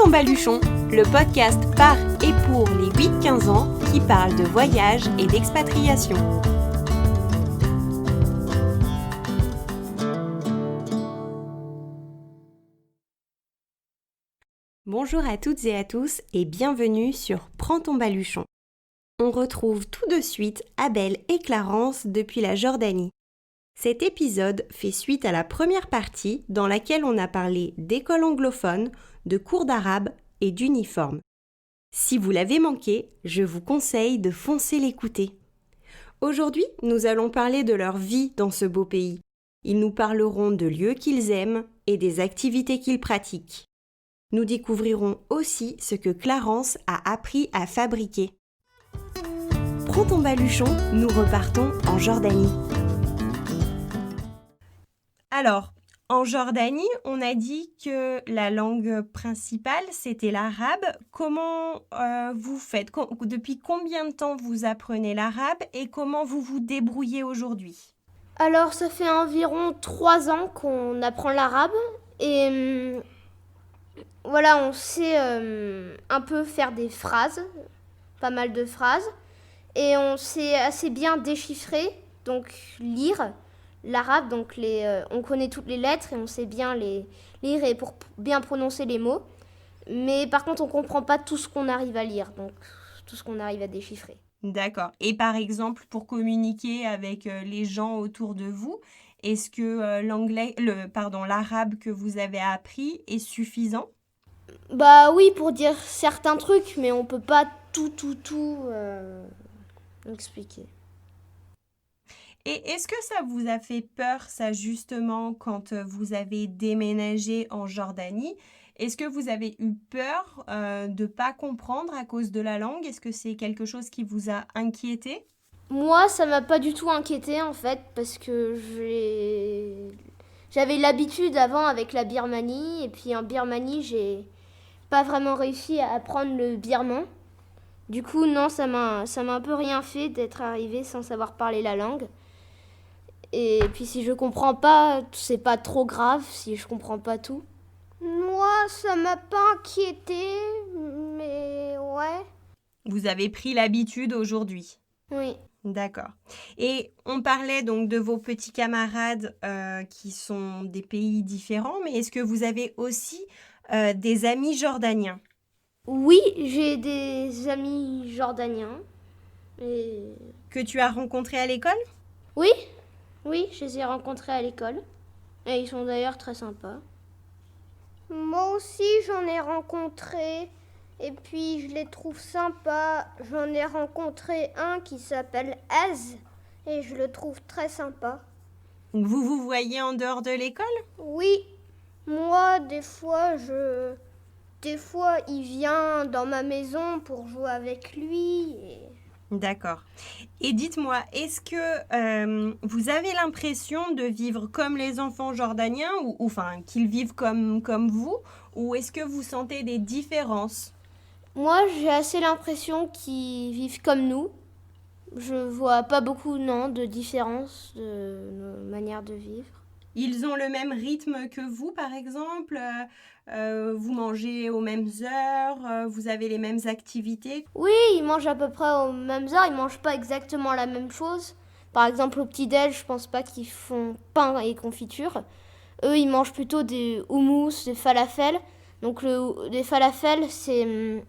ton baluchon, le podcast par et pour les 8-15 ans qui parle de voyage et d'expatriation. Bonjour à toutes et à tous et bienvenue sur Prends ton baluchon. On retrouve tout de suite Abel et Clarence depuis la Jordanie. Cet épisode fait suite à la première partie dans laquelle on a parlé d'école anglophone, de cours d'arabe et d'uniforme. Si vous l'avez manqué, je vous conseille de foncer l'écouter. Aujourd'hui, nous allons parler de leur vie dans ce beau pays. Ils nous parleront de lieux qu'ils aiment et des activités qu'ils pratiquent. Nous découvrirons aussi ce que Clarence a appris à fabriquer. Prends ton baluchon, nous repartons en Jordanie. Alors, en Jordanie, on a dit que la langue principale, c'était l'arabe. Comment vous faites ? Depuis combien de temps vous apprenez l'arabe et comment vous vous débrouillez aujourd'hui ? Alors, ça fait environ 3 ans qu'on apprend l'arabe et voilà, on sait un peu faire des phrases, pas mal de phrases, et on sait assez bien déchiffrer, donc lire l'arabe, donc on connaît toutes les lettres et on sait bien les lire et pour bien prononcer les mots. Mais par contre, on ne comprend pas tout ce qu'on arrive à lire, donc tout ce qu'on arrive à déchiffrer. D'accord. Et par exemple, pour communiquer avec les gens autour de vous, est-ce que l'arabe que vous avez appris est suffisant ? Bah oui, pour dire certains trucs, mais on peut pas tout expliquer. Et est-ce que ça vous a fait peur, ça justement, quand vous avez déménagé en Jordanie ? Est-ce que vous avez eu peur de ne pas comprendre à cause de la langue ? Est-ce que c'est quelque chose qui vous a inquiété ? Moi, ça m'a pas du tout inquiété en fait, parce que j'avais l'habitude avant avec la Birmanie, et puis en Birmanie, j'ai pas vraiment réussi à apprendre le birman. Du coup, non, ça m'a un peu rien fait d'être arrivée sans savoir parler la langue. Et puis si je comprends pas, c'est pas trop grave si je comprends pas tout. Moi, ça m'a pas inquiété, mais ouais. Vous avez pris l'habitude aujourd'hui ? Oui. D'accord. Et on parlait donc de vos petits camarades qui sont des pays différents, mais est-ce que vous avez aussi des amis jordaniens ? Oui, j'ai des amis jordaniens. Et... Que tu as rencontrés à l'école ? Oui, je les ai rencontrés à l'école. Et ils sont d'ailleurs très sympas. Moi aussi, j'en ai rencontré. Et puis, je les trouve sympas. J'en ai rencontré un qui s'appelle Az. Et je le trouve très sympa. Vous vous voyez en dehors de l'école ? Oui, moi, des fois, il vient dans ma maison pour jouer avec lui. D'accord. Et dites-moi, est-ce que vous avez l'impression de vivre comme les enfants jordaniens ou enfin qu'ils vivent comme vous, ou est-ce que vous sentez des différences ? Moi, j'ai assez l'impression qu'ils vivent comme nous. Je vois pas beaucoup, non, de différence de nos manières de vivre. Ils ont le même rythme que vous, par exemple ? Vous mangez aux mêmes heures ? Vous avez les mêmes activités ? Oui, ils mangent à peu près aux mêmes heures. Ils mangent pas exactement la même chose. Par exemple, au petit-déj, je pense pas qu'ils font pain et confiture. Eux, ils mangent plutôt des houmous, des falafels. Donc, les falafels, c'est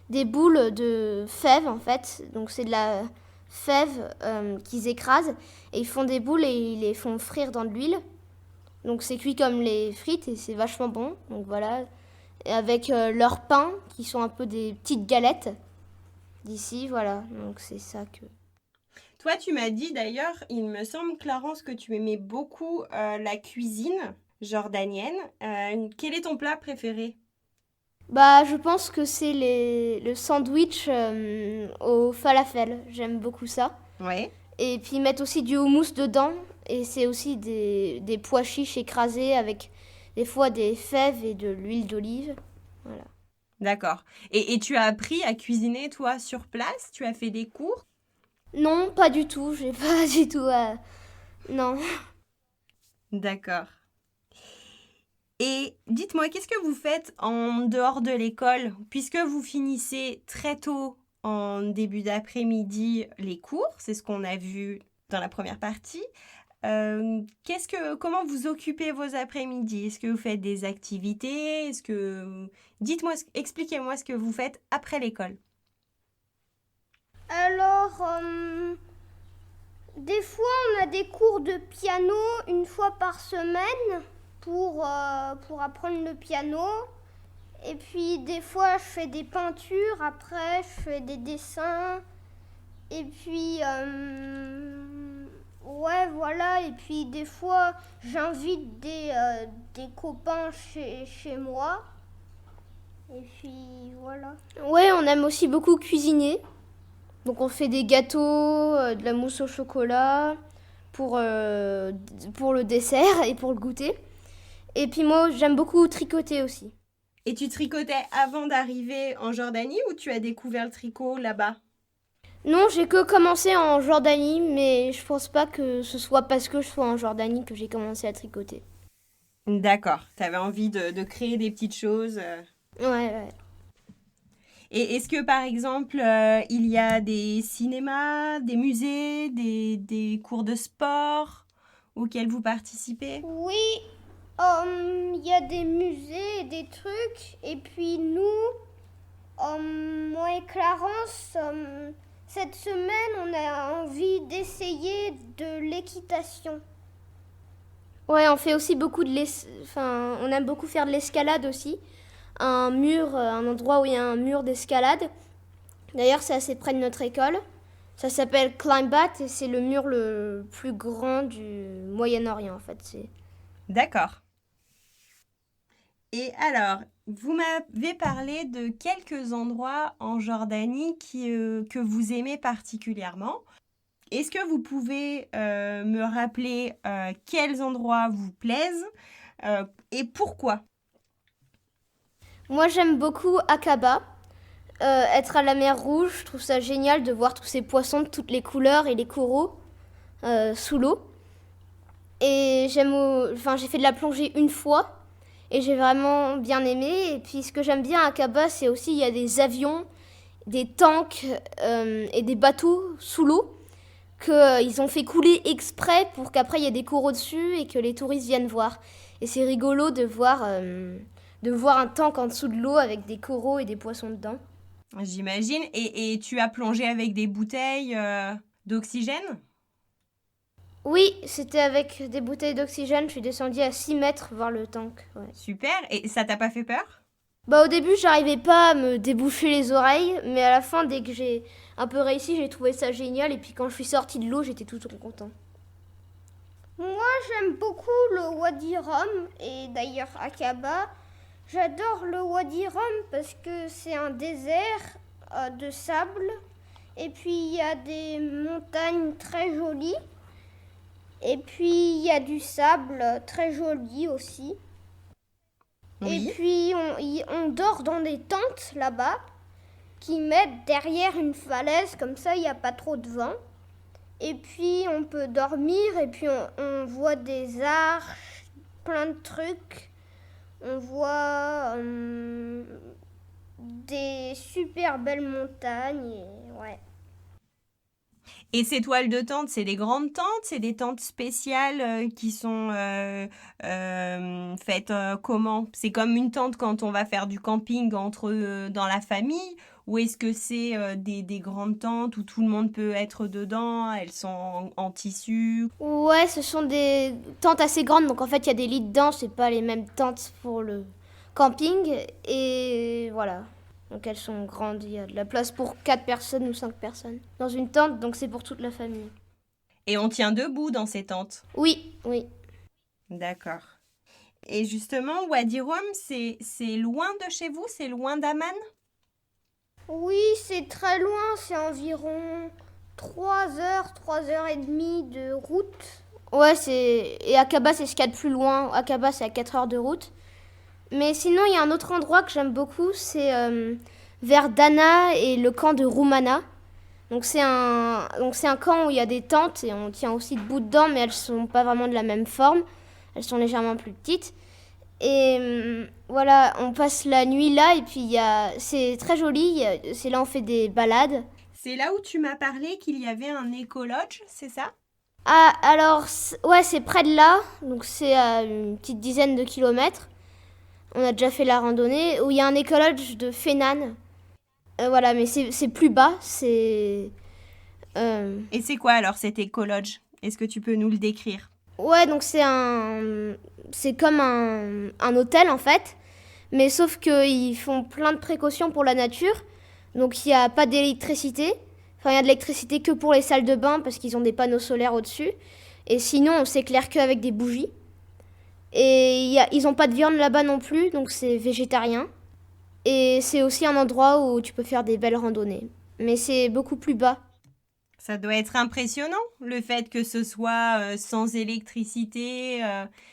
des boules de fèves, en fait. Donc, c'est de la fève qu'ils écrasent. Et ils font des boules et ils les font frire dans de l'huile. Donc, c'est cuit comme les frites et c'est vachement bon. Donc, voilà. Et avec leur pain, qui sont un peu des petites galettes d'ici, voilà. Donc, c'est ça que... Toi, tu m'as dit d'ailleurs, il me semble, Clarence, que tu aimais beaucoup la cuisine jordanienne. Quel est ton plat préféré ? Bah, je pense que c'est le sandwich au falafel. J'aime beaucoup ça. Ouais. Et puis, ils mettent aussi du houmous dedans. Et c'est aussi des pois chiches écrasés avec des fois des fèves et de l'huile d'olive. Voilà. D'accord. Et tu as appris à cuisiner, toi, sur place ? Tu as fait des cours ? Non, pas du tout. J'ai pas du tout... Non. D'accord. Et dites-moi, qu'est-ce que vous faites en dehors de l'école, puisque vous finissez très tôt en début d'après-midi les cours, c'est ce qu'on a vu dans la première partie. Comment vous occupez vos après-midi? Est-ce que vous faites des activités? Dites-moi, expliquez-moi ce que vous faites après l'école. Alors, des fois, on a des cours de piano une fois par semaine pour apprendre le piano. Et puis, des fois, je fais des peintures. Après, je fais des dessins. Et puis, ouais, voilà. Et puis, des fois, j'invite des copains chez moi. Et puis, voilà. Ouais, on aime aussi beaucoup cuisiner. Donc on fait des gâteaux, de la mousse au chocolat pour le dessert et pour le goûter. Et puis moi, j'aime beaucoup tricoter aussi. Et tu tricotais avant d'arriver en Jordanie ou tu as découvert le tricot là-bas? Non, j'ai que commencé en Jordanie, mais je pense pas que ce soit parce que je sois en Jordanie que j'ai commencé à tricoter. D'accord, tu avais envie de créer des petites choses. Ouais. Et est-ce que par exemple, il y a des cinémas, des musées, des cours de sport auxquels vous participez? Oui, il y a des musées et des trucs. Et puis nous, moi et Clarence, cette semaine, on a envie d'essayer de l'équitation. Ouais, on fait aussi beaucoup on aime beaucoup faire de l'escalade aussi. Un endroit où il y a un mur d'escalade. D'ailleurs, c'est assez près de notre école. Ça s'appelle Climbbat et c'est le mur le plus grand du Moyen-Orient en fait. D'accord. Et alors, vous m'avez parlé de quelques endroits en Jordanie que vous aimez particulièrement. Est-ce que vous pouvez me rappeler quels endroits vous plaisent et pourquoi? Moi, j'aime beaucoup Aqaba. Être à la mer Rouge, je trouve ça génial de voir tous ces poissons de toutes les couleurs et les coraux sous l'eau. Et j'ai fait de la plongée une fois et j'ai vraiment bien aimé. Et puis ce que j'aime bien à Aqaba, c'est aussi il y a des avions, des tanks et des bateaux sous l'eau qu'ils ont fait couler exprès pour qu'après il y ait des coraux dessus et que les touristes viennent voir. Et c'est rigolo de voir un tank en dessous de l'eau avec des coraux et des poissons dedans. J'imagine. Et tu as plongé avec des bouteilles d'oxygène? Oui, c'était avec des bouteilles d'oxygène. Je suis descendue à 6 mètres voir le tank. Ouais. Super. Et ça t'a pas fait peur? Au début, j'arrivais pas à me déboucher les oreilles, mais à la fin, dès que j'ai un peu réussi, j'ai trouvé ça génial. Et puis quand je suis sortie de l'eau, j'étais tout content. Moi, j'aime beaucoup le Wadi Rum et d'ailleurs Aqaba. J'adore le Wadi Rum parce que c'est un désert de sable. Et puis, il y a des montagnes très jolies. Et puis, il y a du sable très joli aussi. Oui. Et puis, on dort dans des tentes là-bas qui mettent derrière une falaise. Comme ça, il n'y a pas trop de vent. Et puis, on peut dormir. Et puis, on voit des arches, plein de trucs. On voit des super belles montagnes. Et, ouais. Et ces toiles de tente, c'est des grandes tentes, c'est des tentes spéciales qui sont faites comment? C'est comme une tente quand on va faire du camping dans la famille, ou est-ce que c'est des grandes tentes où tout le monde peut être dedans, elles sont en tissu? Ouais, ce sont des tentes assez grandes, donc en fait il y a des lits dedans, c'est pas les mêmes tentes pour le camping, et voilà. Donc elles sont grandes, il y a de la place pour 4 personnes ou 5 personnes dans une tente, donc c'est pour toute la famille. Et on tient debout dans ces tentes? Oui. D'accord. Et justement, Wadi Rum, c'est loin de chez vous? C'est loin d'Amman? Oui, c'est très loin, c'est environ 3 heures, 3 heures et demie de route. Ouais, et Aqaba, c'est ce qu'il y a de plus loin. Aqaba, c'est à 4 heures de route. Mais sinon, il y a un autre endroit que j'aime beaucoup, c'est vers Dana et le camp de Roumana. Donc c'est un camp où il y a des tentes et on tient aussi debout dedans, mais elles sont pas vraiment de la même forme. Elles sont légèrement plus petites. Et voilà, on passe la nuit là et puis c'est très joli. C'est là on fait des balades. C'est là où tu m'as parlé qu'il y avait un écologe, c'est ça? Ah, alors, ouais, c'est près de là. Donc c'est à une petite dizaine de kilomètres. On a déjà fait la randonnée où il y a un écologe de Fénane. Voilà, mais c'est plus bas. Et c'est quoi alors cet écologe? Est-ce que tu peux nous le décrire? Ouais, donc c'est comme un hôtel en fait. Mais sauf qu'ils font plein de précautions pour la nature. Donc il n'y a pas d'électricité. Enfin, il y a de l'électricité que pour les salles de bain parce qu'ils ont des panneaux solaires au-dessus. Et sinon, on s'éclaire qu'avec des bougies. Et ils n'ont pas de viande là-bas non plus, donc c'est végétarien. Et c'est aussi un endroit où tu peux faire des belles randonnées. Mais c'est beaucoup plus bas. Ça doit être impressionnant, le fait que ce soit sans électricité.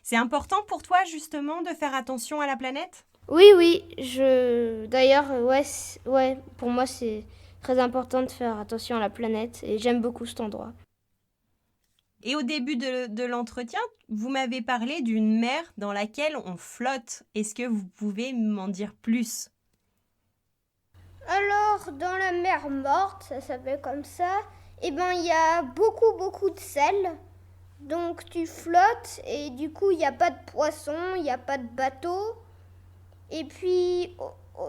C'est important pour toi justement de faire attention à la planète? Oui, oui, d'ailleurs, ouais, ouais, pour moi c'est très important de faire attention à la planète et j'aime beaucoup cet endroit. Et au début de l'entretien, vous m'avez parlé d'une mer dans laquelle on flotte. Est-ce que vous pouvez m'en dire plus? Alors, dans la mer Morte, ça s'appelle comme ça, eh ben, il y a beaucoup, beaucoup de sel. Donc, tu flottes et du coup, il n'y a pas de poissons, il n'y a pas de bateau. Et puis,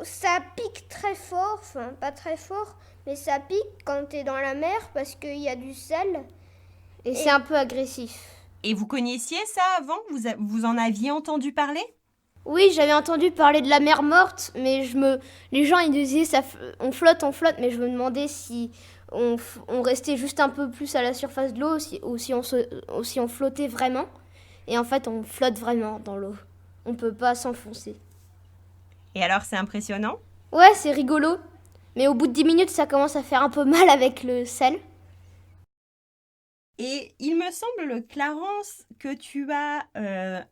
ça pique très fort, enfin, pas très fort, mais ça pique quand tu es dans la mer parce qu'il y a du sel. Et c'est un peu agressif. Et vous connaissiez ça avant? Vous en aviez entendu parler? Oui, j'avais entendu parler de la mer Morte, mais les gens ils disaient on flotte, mais je me demandais si on restait juste un peu plus à la surface de l'eau ou si on flottait vraiment. Et en fait, on flotte vraiment dans l'eau. On peut pas s'enfoncer. Et alors, c'est impressionnant? Ouais, c'est rigolo. Mais au bout de 10 minutes, ça commence à faire un peu mal avec le sel. Et il me semble, Clarence, que tu as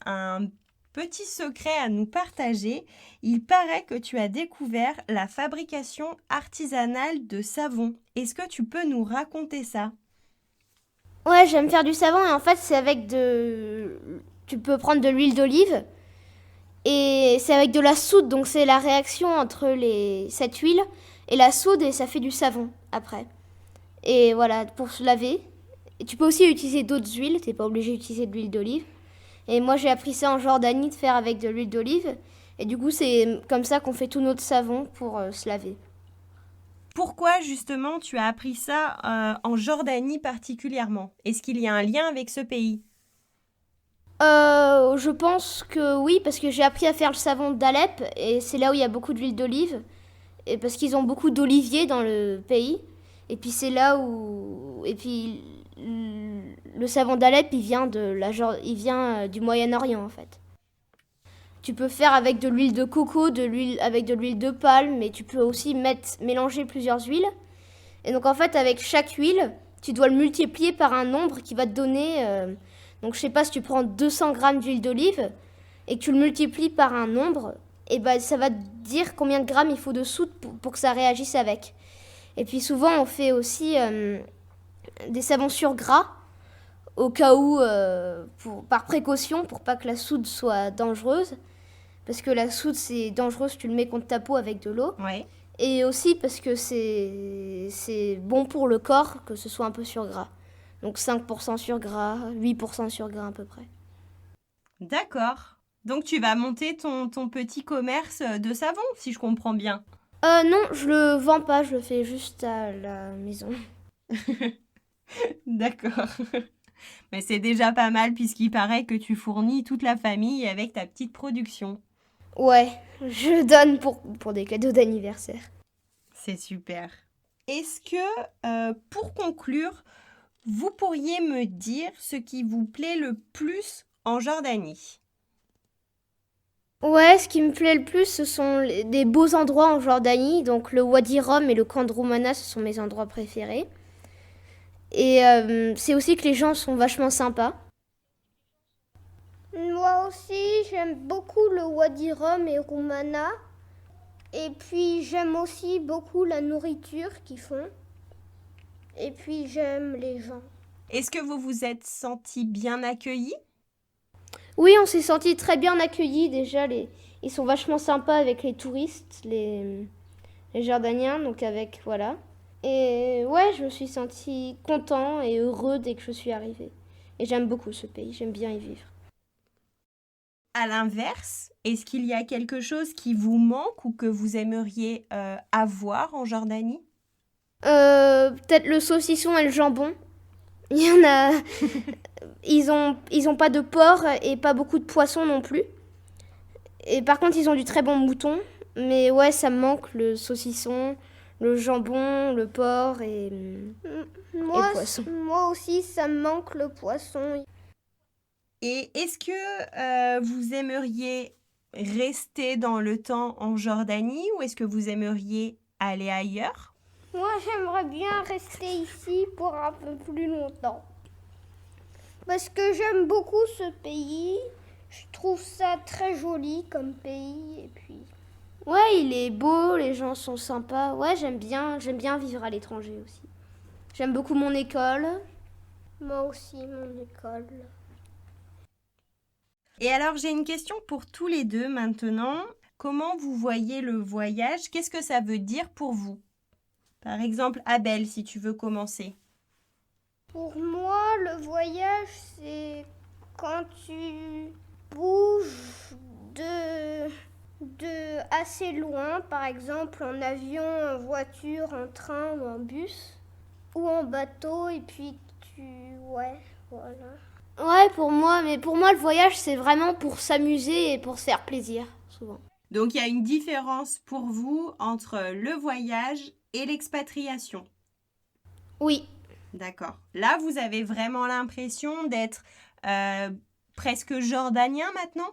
un petit secret à nous partager. Il paraît que tu as découvert la fabrication artisanale de savon. Est-ce que tu peux nous raconter ça? Ouais, j'aime faire du savon et en fait, tu peux prendre de l'huile d'olive et c'est avec de la soude. Donc c'est la réaction entre cette huile et la soude et ça fait du savon après. Et voilà, pour se laver. Et tu peux aussi utiliser d'autres huiles, t'es pas obligé d'utiliser de l'huile d'olive. Et moi j'ai appris ça en Jordanie de faire avec de l'huile d'olive. Et du coup c'est comme ça qu'on fait tout notre savon pour se laver. Pourquoi justement tu as appris ça en Jordanie particulièrement? Est-ce qu'il y a un lien avec ce pays? Je pense que oui, parce que j'ai appris à faire le savon d'Alep et c'est là où il y a beaucoup d'huile d'olive. Et parce qu'ils ont beaucoup d'oliviers dans le pays. Et puis c'est là où. Et puis le savon d'Alep, il vient du Moyen-Orient en fait. Tu peux faire avec de l'huile de coco, avec de l'huile de palme, mais tu peux aussi mélanger plusieurs huiles. Et donc en fait, avec chaque huile, tu dois le multiplier par un nombre qui va te donner. Donc je sais pas si tu prends 200 grammes d'huile d'olive et que tu le multiplies par un nombre, et ben ça va te dire combien de grammes il faut de soude pour que ça réagisse avec. Et puis souvent on fait aussi des savons sur gras au cas où, par précaution, pour pas que la soude soit dangereuse. Parce que la soude, c'est dangereux si tu le mets contre ta peau avec de l'eau. Ouais. Et aussi parce que c'est bon pour le corps que ce soit un peu sur gras. Donc 5% sur gras, 8% sur gras à peu près. D'accord. Donc tu vas monter ton petit commerce de savon, si je comprends bien. Non, je le vends pas, je le fais juste à la maison. D'accord. Mais c'est déjà pas mal puisqu'il paraît que tu fournis toute la famille avec ta petite production. Ouais, je donne pour des cadeaux d'anniversaire. C'est super. Est-ce que, pour conclure, vous pourriez me dire ce qui vous plaît le plus en Jordanie? Ouais, ce qui me plaît le plus, ce sont des beaux endroits en Jordanie. Donc le Wadi Rum et le camp de Roumana, ce sont mes endroits préférés. Et c'est aussi que les gens sont vachement sympas. Moi aussi, j'aime beaucoup le Wadi Rum et Roumana. Et puis j'aime aussi beaucoup la nourriture qu'ils font. Et puis j'aime les gens. Est-ce que vous vous êtes senti bien accueilli? Oui, on s'est senti très bien accueillis déjà. Ils sont vachement sympas avec les touristes, les Jordaniens, donc voilà. Et ouais, je me suis senti content et heureux dès que je suis arrivée. Et j'aime beaucoup ce pays, j'aime bien y vivre. À l'inverse, est-ce qu'il y a quelque chose qui vous manque ou que vous aimeriez avoir en Jordanie? Peut-être le saucisson et le jambon. Il y en a. Ils ont pas de porc et pas beaucoup de poissons non plus. Et par contre, ils ont du très bon mouton. Mais ouais, ça me manque le saucisson, le jambon, le porc et le poisson. Moi aussi, ça me manque le poisson. Et est-ce que vous aimeriez rester dans le temps en Jordanie ou est-ce que vous aimeriez aller ailleurs? Moi, j'aimerais bien rester ici pour un peu plus longtemps. Parce que j'aime beaucoup ce pays. Je trouve ça très joli comme pays. Et puis... Ouais, il est beau, les gens sont sympas. Ouais, j'aime bien vivre à l'étranger aussi. J'aime beaucoup mon école. Moi aussi, mon école. Et alors, j'ai une question pour tous les deux maintenant. Comment vous voyez le voyage? Qu'est-ce que ça veut dire pour vous? Par exemple, Abel, si tu veux commencer. Pour moi, le voyage, c'est quand tu bouges de assez loin, par exemple en avion, en voiture, en train ou en bus, ou en bateau, et puis ouais, voilà. Ouais, pour moi, le voyage, c'est vraiment pour s'amuser et pour se faire plaisir, souvent. Donc, il y a une différence pour vous entre le voyage et l'expatriation. Oui. D'accord. Là, vous avez vraiment l'impression d'être presque jordanien maintenant?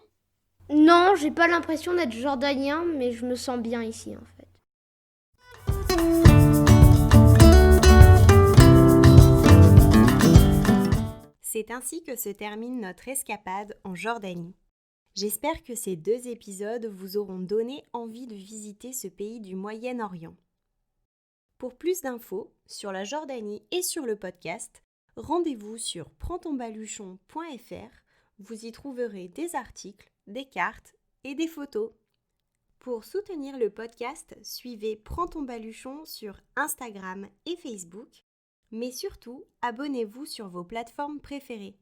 Non, j'ai pas l'impression d'être jordanien, mais je me sens bien ici, en fait. C'est ainsi que se termine notre escapade en Jordanie. J'espère que ces 2 épisodes vous auront donné envie de visiter ce pays du Moyen-Orient. Pour plus d'infos sur la Jordanie et sur le podcast, rendez-vous sur prendtonbaluchon.fr. Vous y trouverez des articles, des cartes et des photos. Pour soutenir le podcast, suivez Prends ton baluchon sur Instagram et Facebook, mais surtout, abonnez-vous sur vos plateformes préférées.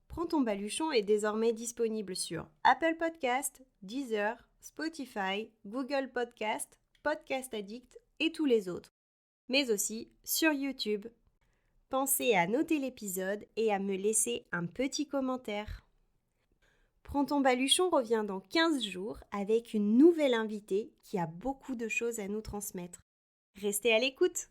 Prends ton baluchon est désormais disponible sur Apple Podcast, Deezer, Spotify, Google Podcast, Podcast Addict et tous les autres, mais aussi sur YouTube. Pensez à noter l'épisode et à me laisser un petit commentaire. Prends ton baluchon revient dans 15 jours avec une nouvelle invitée qui a beaucoup de choses à nous transmettre. Restez à l'écoute!